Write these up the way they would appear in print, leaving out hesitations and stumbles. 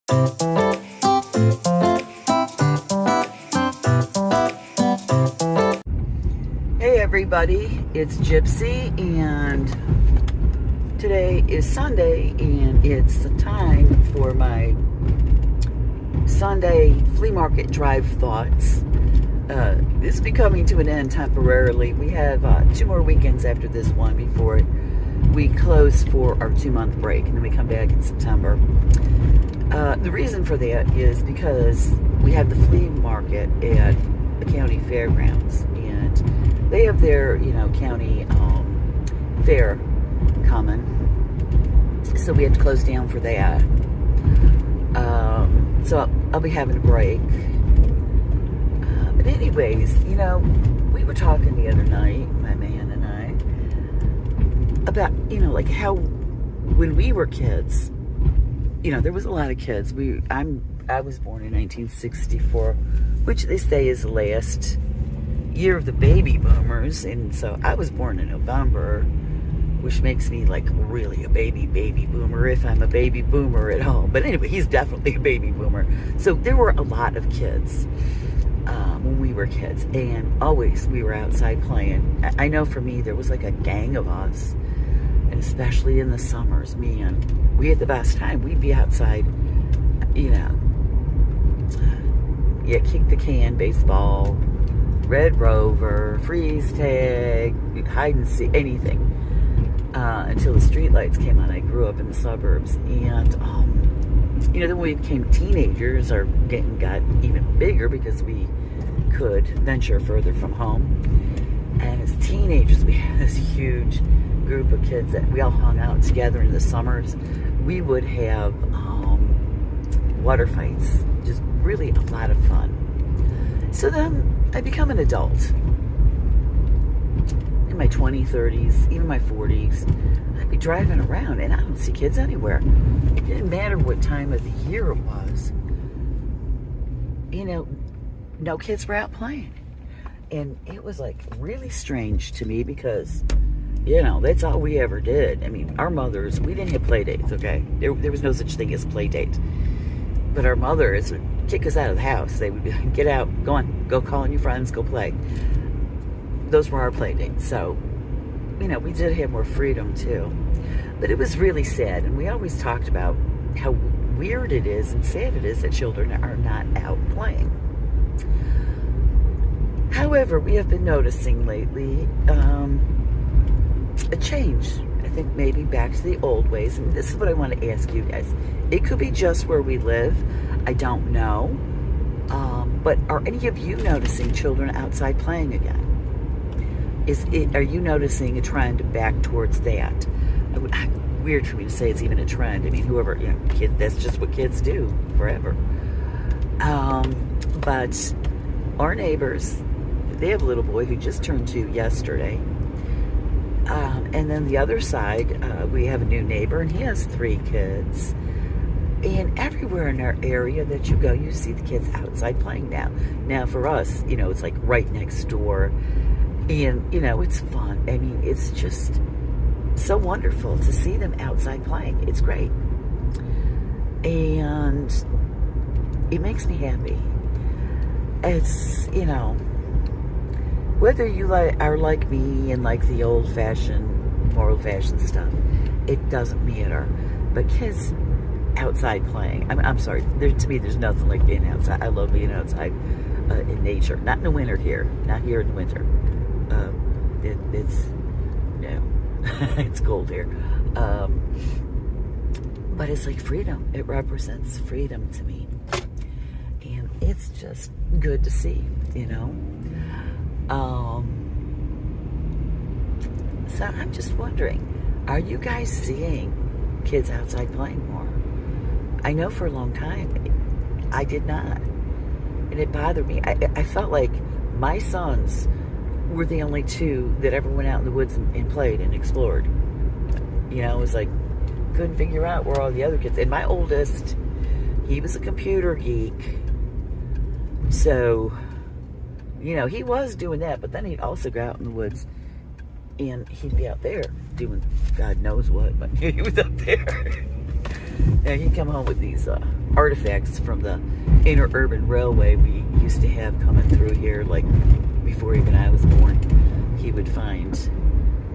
Hey everybody, it's Gypsy, and today is Sunday, and it's the time for my Sunday flea market drive thoughts. This will be coming to an end temporarily. We have 2 more weekends after this one before we close for our 2-month break, and then we come back in September. The reason for that is because we have the flea market at the county fairgrounds, and they have their, county fair coming, so we have to close down for that. So I'll be having a break. But anyways, we were talking the other night, my man and I, about, like how when we were kids, there was a lot of kids. I was born in 1964, which they say is the last year of the baby boomers, and so I was born in November, which makes me like really a baby boomer, if I'm a baby boomer at all. But anyway, he's definitely a baby boomer. So there were a lot of kids when we were kids, and always we were outside playing. I know for me there was like a gang of us, and especially in the summers, man, we had the best time. We'd be outside, kick the can, baseball, Red Rover, freeze tag, hide and seek, anything, until the street lights came on. I grew up in the suburbs, and then when we became teenagers, our gang got even bigger because we could venture further from home. And as teenagers, we had this huge group of kids that we all hung out together in the summers. We would have water fights, just really a lot of fun. So then I become an adult. In my 20s, 30s, even my 40s, I'd be driving around and I don't see kids anywhere. It didn't matter what time of the year it was. No kids were out playing. And it was like really strange to me because, that's all we ever did. I mean, our mothers, we didn't have play dates, okay? There was no such thing as play date. But our mothers would kick us out of the house. They would be like, get out, go on, go call on your friends, go play. Those were our play dates. So, we did have more freedom too. But it was really sad. And we always talked about how weird it is and sad it is that children are not out playing. However, we have been noticing lately a change. I think maybe back to the old ways. And this is what I want to ask you guys. It could be just where we live. I don't know. But are any of you noticing children outside playing again? Are you noticing a trend back towards that? Weird for me to say it's even a trend. I mean, whoever, that's just what kids do forever. But our neighbors, they have a little boy who just turned 2 yesterday. And then the other side, we have a new neighbor, and he has 3 kids. And everywhere in our area that you go, you see the kids outside playing now. Now for us, it's like right next door. And, it's fun. I mean, it's just so wonderful to see them outside playing. It's great. And it makes me happy. It's, whether you are like me and like the more old-fashioned stuff, it doesn't matter. But kids outside playing, I'm sorry, to me there's nothing like being outside. I love being outside in nature. Not in the winter here. Not here in the winter. It's cold here. But it's like freedom. It represents freedom to me. And it's just good to see, So I'm just wondering, are you guys seeing kids outside playing more? I know for a long time I did not. And it bothered me. I felt like my sons were the only 2 that ever went out in the woods and played and explored. It was like, couldn't figure out where all the other kids. And my oldest, he was a computer geek. So, he was doing that, but then he'd also go out in the woods and he'd be out there doing God knows what, but he was up there. Now he come home with these artifacts from the interurban railway we used to have coming through here, like before even I was born. He would find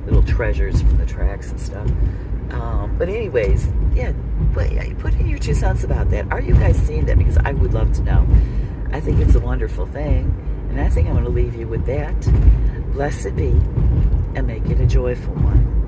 little treasures from the tracks and stuff. But anyways, yeah, put in your 2 cents about that. Are you guys seeing that? Because I would love to know. I think it's a wonderful thing, and I think I'm going to leave you with that. Blessed be, and make it a joyful one.